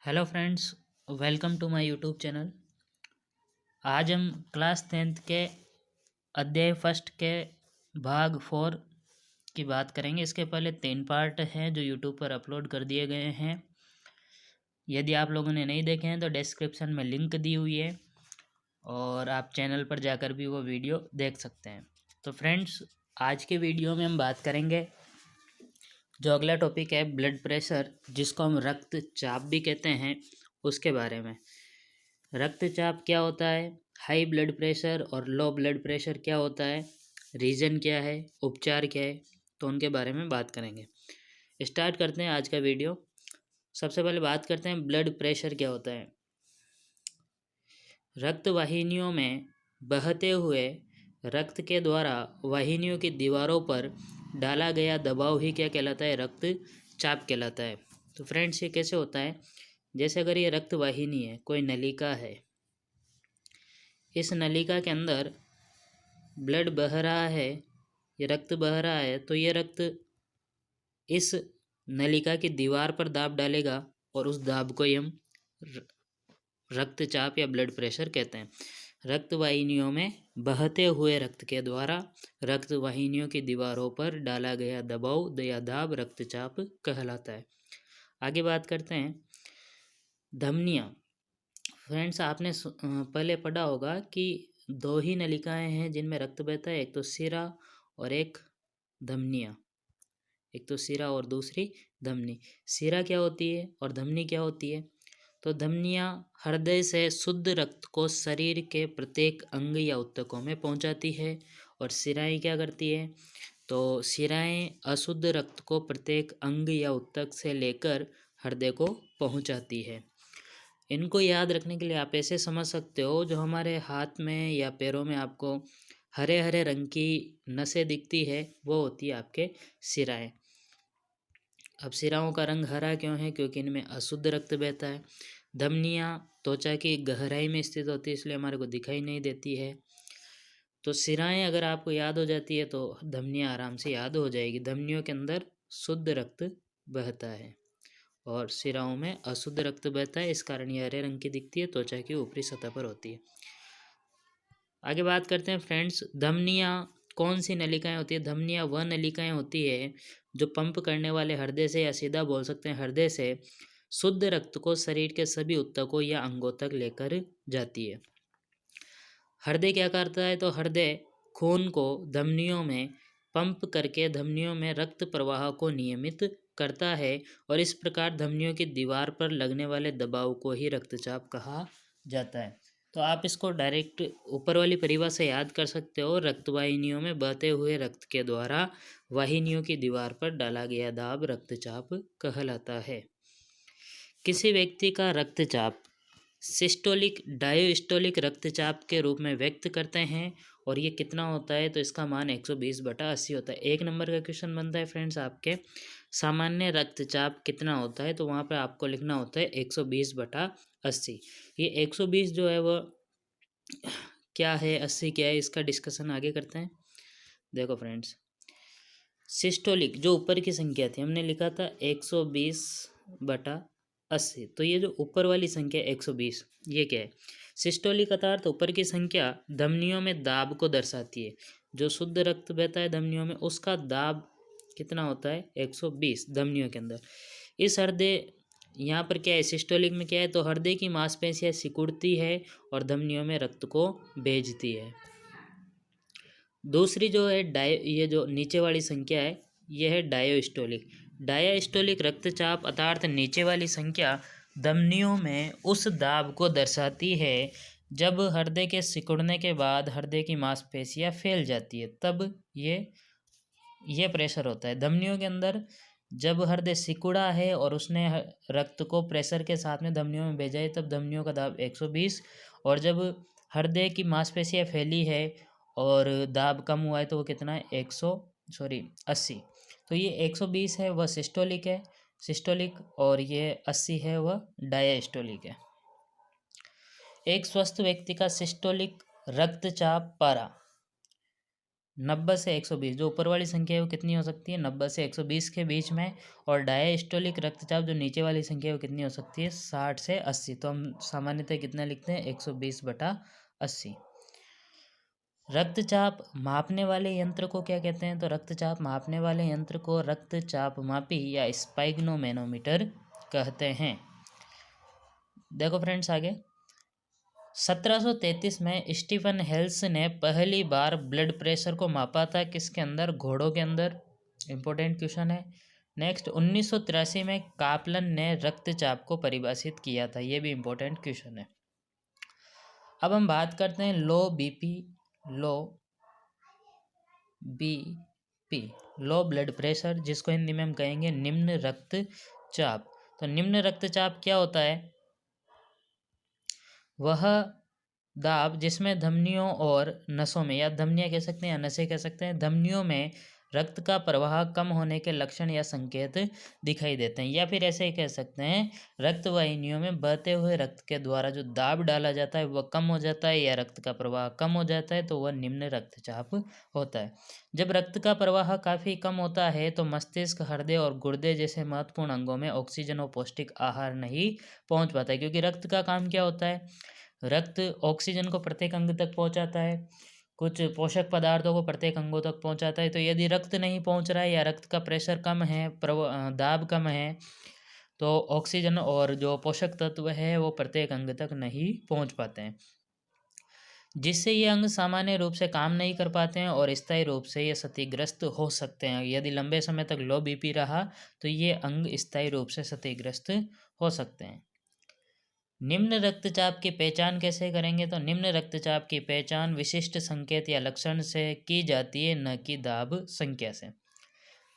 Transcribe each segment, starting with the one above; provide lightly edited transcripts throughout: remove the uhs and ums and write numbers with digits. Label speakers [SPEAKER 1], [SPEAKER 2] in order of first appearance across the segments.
[SPEAKER 1] Hello friends, welcome to my YouTube channel. आज हम class 10th के अध्याय फर्स्ट के भाग 4 की बात करेंगे। इसके पहले 3 पार्ट हैं जो यूट्यूब पर अपलोड कर दिए गए हैं। यदि आप लोगों ने नहीं देखे हैं तो डिस्क्रिप्शन में लिंक दी हुई है और आप चैनल पर जाकर भी वो वीडियो देख सकते हैं। तो फ्रेंड्स, आज के वीडियो में हम बात करेंगे जो अगला टॉपिक है ब्लड प्रेशर, जिसको हम रक्तचाप भी कहते हैं, उसके बारे में। रक्तचाप क्या होता है, हाई ब्लड प्रेशर और लो ब्लड प्रेशर क्या होता है, रीज़न क्या है, उपचार क्या है, तो उनके बारे में बात करेंगे। स्टार्ट करते हैं आज का वीडियो। सबसे पहले बात करते हैं ब्लड प्रेशर क्या होता है। रक्त वाहिनियों में बहते हुए रक्त के द्वारा वाहिनियों की दीवारों पर डाला गया दबाव ही क्या कहलाता है, रक्तचाप कहलाता है। तो फ्रेंड्स, ये कैसे होता है, जैसे अगर ये रक्त वाहिनी है, कोई नलिका है, इस नलिका के अंदर ब्लड बह रहा है, ये रक्त बह रहा है, तो ये रक्त इस नलिका की दीवार पर दाब डालेगा और उस दाब को ही हम रक्तचाप या ब्लड प्रेशर कहते हैं। रक्त वाहिनियों में बहते हुए रक्त के द्वारा रक्त वाहिनियों की दीवारों पर डाला गया दबाव या दाब रक्तचाप कहलाता है। आगे बात करते हैं धमनियाँ। फ्रेंड्स, आपने पहले पढ़ा होगा कि दो ही नलिकाएं हैं जिनमें रक्त बहता है, एक तो सिरा और एक धमनियाँ। एक तो सिरा और दूसरी धमनी। सिरा क्या होती है और धमनी क्या होती है? तो धमनियाँ हृदय से शुद्ध रक्त को शरीर के प्रत्येक अंग या ऊतकों में पहुंचाती है, और सिराएं क्या करती है? तो सिराएं अशुद्ध रक्त को प्रत्येक अंग या ऊतक से लेकर हृदय को पहुंचाती है। इनको याद रखने के लिए आप ऐसे समझ सकते हो, जो हमारे हाथ में या पैरों में आपको हरे हरे रंग की नसें दिखती है, वो होती है आपके सिराएं। अब सिराओं का रंग हरा क्यों है? क्योंकि इनमें अशुद्ध रक्त बहता है। धमनियाँ त्वचा की गहराई में स्थित होती है, इसलिए हमारे को दिखाई नहीं देती है। तो सिराएं अगर आपको याद हो जाती है तो धमनियाँ आराम से याद हो जाएगी। धमनियों के अंदर शुद्ध रक्त बहता है और सिराओं में अशुद्ध रक्त बहता है, इस कारण ये हरे रंग की दिखती है, त्वचा की ऊपरी सतह पर होती है। आगे बात करते हैं फ्रेंड्स, धमनियाँ कौन सी नलिकाएं होती है? धमनियाँ वह नलिकाएं होती है जो पंप करने वाले हृदय से, या सीधा बोल सकते हैं हृदय से, शुद्ध रक्त को शरीर के सभी ऊतकों या अंगों तक लेकर जाती है। हृदय क्या करता है? तो हृदय खून को धमनियों में पंप करके धमनियों में रक्त प्रवाह को नियमित करता है, और इस प्रकार धमनियों की दीवार पर लगने वाले दबाव को ही रक्तचाप कहा जाता है। तो आप इसको डायरेक्ट ऊपर वाली परिभाषा याद कर सकते हो, रक्त वाहिनियों में बहते हुए रक्त के द्वारा वाहिनियों की दीवार पर डाला गया दाब रक्तचाप कहलाता है। किसी व्यक्ति का रक्तचाप सिस्टोलिक डायोस्टोलिक रक्तचाप के रूप में व्यक्त करते हैं, और ये कितना होता है? तो इसका मान 120/80 होता है। एक नंबर का क्वेश्चन बनता है फ्रेंड्स आपके, सामान्य रक्तचाप कितना होता है? तो वहाँ पे आपको लिखना होता है 120/80। ये 120 जो है वो क्या है, 80 क्या है, इसका डिस्कशन आगे करते हैं। देखो फ्रेंड्स, सिस्टोलिक जो ऊपर की संख्या थी, हमने लिखा था 120/80, तो ये जो ऊपर वाली संख्या 120, ये क्या है? सिस्टोलिक का अर्थ ऊपर की संख्या धमनियों में दाब को दर्शाती है। जो शुद्ध रक्त बहता है धमनियों में, उसका दाब कितना होता है? 120 धमनियों के अंदर। इस हृदय यहाँ पर क्या है, सिस्टोलिक में क्या है? तो हृदय की मांसपेशियाँ सिकुड़ती है और धमनियों में रक्त को भेजती है। दूसरी जो है ये जो नीचे वाली संख्या है, ये है डायोस्टोलिक। डायास्टोलिक रक्तचाप अर्थात नीचे वाली संख्या धमनियों में उस दाब को दर्शाती है जब हृदय के सिकुड़ने के बाद हृदय की मांसपेशियां फैल जाती है, तब ये प्रेशर होता है धमनियों के अंदर। जब हृदय सिकुड़ा है और उसने रक्त को प्रेशर के साथ में धमनियों में भेजा है, तब धमनियों का दाब 120, और जब हृदय की मांसपेशियां फैली है और दाब कम हुआ है तो वो कितना है? 80। तो ये 120 है वह सिस्टोलिक है, सिस्टोलिक, और ये 80 है वह डायस्टोलिक है। एक स्वस्थ व्यक्ति का सिस्टोलिक रक्तचाप पारा 90 से 120, जो ऊपर वाली संख्या है वो कितनी हो सकती है, 90 से 120 के बीच में। और डायस्टोलिक रक्तचाप जो नीचे वाली संख्या है वो कितनी हो सकती है, 60 से 80। तो हम सामान्यतः कितना लिखते हैं, 120/80। रक्तचाप मापने वाले यंत्र को क्या कहते हैं, तो रक्तचाप मापने वाले यंत्र को रक्तचाप मापी या स्पाइग्नोमेनोमीटर कहते हैं। देखो फ्रेंड्स आगे, 1733 में स्टीफन हेल्स ने पहली बार ब्लड प्रेशर को मापा था, किसके अंदर, घोड़ों के अंदर। इंपॉर्टेंट क्वेश्चन है। नेक्स्ट 1983 में कापलन ने रक्तचाप को परिभाषित किया था, ये भी इंपॉर्टेंट क्वेश्चन है। अब हम बात करते हैं लो बीपी, लो बीपी, लो ब्लड प्रेशर, जिसको हिंदी में हम कहेंगे निम्न रक्तचाप। तो निम्न रक्तचाप क्या होता है, वह दाब जिसमें धमनियों और नसों में, या धमनियाँ कह सकते हैं या नसें कह सकते हैं, धमनियों में रक्त का प्रवाह कम होने के लक्षण या संकेत दिखाई देते हैं। या फिर ऐसे ही कह सकते हैं, रक्त वाहिनियों में बहते हुए रक्त के द्वारा जो दाब डाला जाता है वह कम हो जाता है, या रक्त का प्रवाह कम हो जाता है, तो वह निम्न रक्तचाप होता है। जब रक्त का प्रवाह काफ़ी कम होता है तो मस्तिष्क, हृदय और गुर्दे जैसे महत्वपूर्ण अंगों में ऑक्सीजन और पौष्टिक आहार नहीं पहुंच पाता है, क्योंकि रक्त का काम क्या होता है, रक्त ऑक्सीजन को प्रत्येक अंग तक पहुंचाता है, कुछ पोषक पदार्थों को प्रत्येक अंगों तक पहुंचाता है। तो यदि रक्त नहीं पहुंच रहा है या रक्त का प्रेशर कम है, दाब कम है, तो ऑक्सीजन और जो पोषक तत्व है वो प्रत्येक अंग तक नहीं पहुंच पाते हैं, जिससे ये अंग सामान्य रूप से काम नहीं कर पाते हैं और स्थायी रूप से ये क्षतिग्रस्त हो सकते हैं। यदि लंबे समय तक लो बीपी रहा तो ये अंग स्थायी रूप से क्षतिग्रस्त हो सकते हैं। निम्न रक्तचाप की पहचान कैसे करेंगे, तो निम्न रक्तचाप की पहचान विशिष्ट संकेत या लक्षण से की जाती है, न कि दाब संख्या से।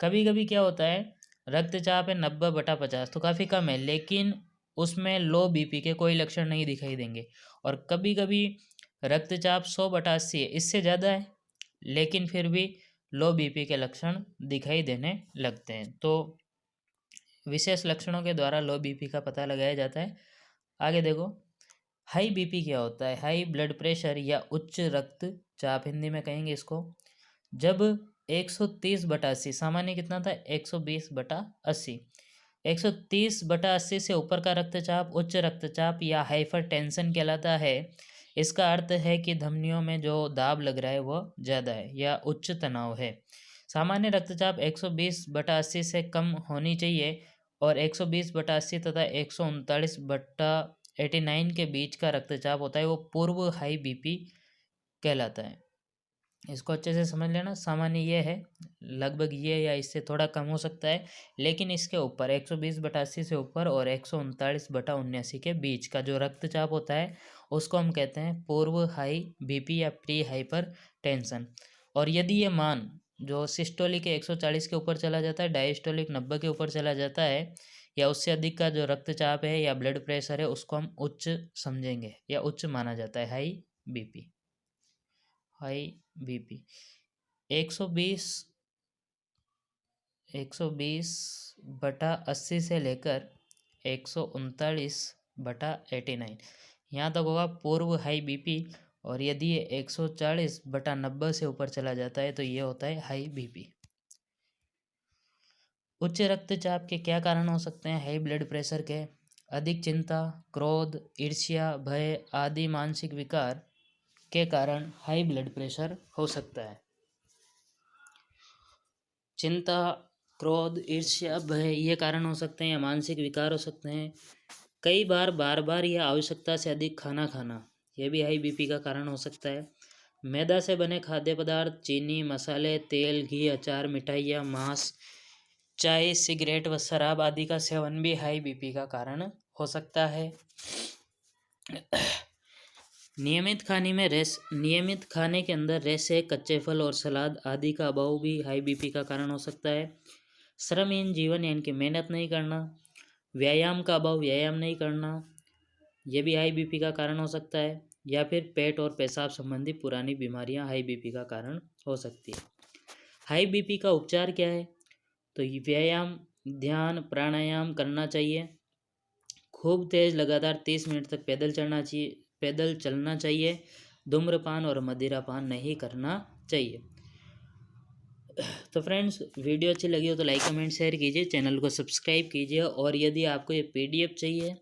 [SPEAKER 1] कभी कभी क्या होता है, रक्तचाप है 90/50, तो काफ़ी कम है, लेकिन उसमें लो बीपी के कोई लक्षण नहीं दिखाई देंगे। और कभी कभी रक्तचाप 100/80 है, इससे ज़्यादा है, लेकिन फिर भी लो बीपी के लक्षण दिखाई देने लगते हैं। तो विशेष लक्षणों के द्वारा लो बीपी का पता लगाया जाता है। आगे देखो, हाई बीपी क्या होता है, हाई ब्लड प्रेशर या उच्च रक्तचाप हिंदी में कहेंगे इसको, जब 130/80, सामान्य कितना था 120/80, 130/80 से ऊपर का रक्तचाप उच्च रक्तचाप या हाइपरटेंशन कहलाता है। इसका अर्थ है कि धमनियों में जो दाब लग रहा है वह ज़्यादा है या उच्च तनाव है। सामान्य रक्तचाप 120/80 से कम होनी चाहिए, और 120/80 तथा 139/89 के बीच का रक्तचाप होता है वो पूर्व हाई बीपी कहलाता है। इसको अच्छे से समझ लेना, सामान्य ये है, लगभग ये या इससे थोड़ा कम हो सकता है, लेकिन इसके ऊपर 120/80 से ऊपर और 139/79 के बीच का जो रक्तचाप होता है उसको हम कहते हैं पूर्व हाई बीपी या प्री हाइपर टेंशन। और यदि ये मान जो सिस्टोलिक 140 के ऊपर चला जाता है, डायस्टोलिक 90 के ऊपर चला जाता है, या उससे अधिक का जो रक्तचाप है या ब्लड प्रेशर है उसको हम उच्च समझेंगे या उच्च माना जाता है, हाई बीपी। हाई बीपी 120/80 से लेकर 139/89 यहाँ तक होगा पूर्व हाई बीपी। और यदि ये 140/90 से ऊपर चला जाता है तो ये होता है हाई बीपी। उच्च रक्तचाप के क्या कारण हो सकते हैं, हाई ब्लड प्रेशर के, अधिक चिंता, क्रोध, ईर्ष्या, भय आदि मानसिक विकार के कारण हाई ब्लड प्रेशर हो सकता है। चिंता, क्रोध, ईर्ष्या, भय ये कारण हो सकते हैं या मानसिक विकार हो सकते हैं। कई बार बार बार या आवश्यकता से अधिक खाना खाना, यह भी हाई बीपी का कारण हो सकता है। मैदा से बने खाद्य पदार्थ, चीनी, मसाले, तेल, घी, अचार, मिठाइयाँ, मांस, चाय, सिगरेट व शराब आदि का सेवन भी हाई बीपी का कारण हो सकता है। नियमित खाने के अंदर रेशे, कच्चे फल और सलाद आदि का अभाव भी हाई बीपी का कारण हो सकता है। श्रमहीन जीवन यानी कि मेहनत नहीं करना, व्यायाम का अभाव, व्यायाम नहीं करना, यह भी हाई बीपी का कारण हो सकता है। या फिर पेट और पेशाब संबंधी पुरानी बीमारियां हाई बीपी का कारण हो सकती है। हाई बीपी का उपचार क्या है, तो व्यायाम, ध्यान, प्राणायाम करना चाहिए। खूब तेज लगातार 30 मिनट तक पैदल चलना चाहिए। धूम्रपान और मदिरापान नहीं करना चाहिए। तो फ्रेंड्स, वीडियो अच्छी लगी हो तो लाइक कमेंट शेयर कीजिए, चैनल को सब्सक्राइब कीजिए, और यदि आपको ये PDF चाहिए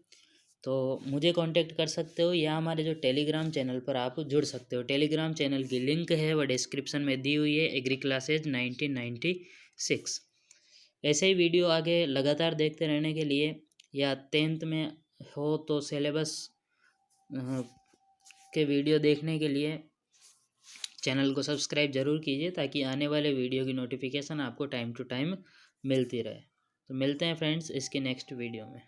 [SPEAKER 1] तो मुझे कांटेक्ट कर सकते हो, या हमारे जो टेलीग्राम चैनल पर आप जुड़ सकते हो। टेलीग्राम चैनल की लिंक है वह डिस्क्रिप्शन में दी हुई है, एग्री क्लासेज 1996। ऐसे ही वीडियो आगे लगातार देखते रहने के लिए, या 10th में हो तो सिलेबस के वीडियो देखने के लिए चैनल को सब्सक्राइब जरूर कीजिए, ताकि आने वाले वीडियो की नोटिफिकेशन आपको टाइम टू टाइम मिलती रहे। तो मिलते हैं फ्रेंड्स इसके नेक्स्ट वीडियो में।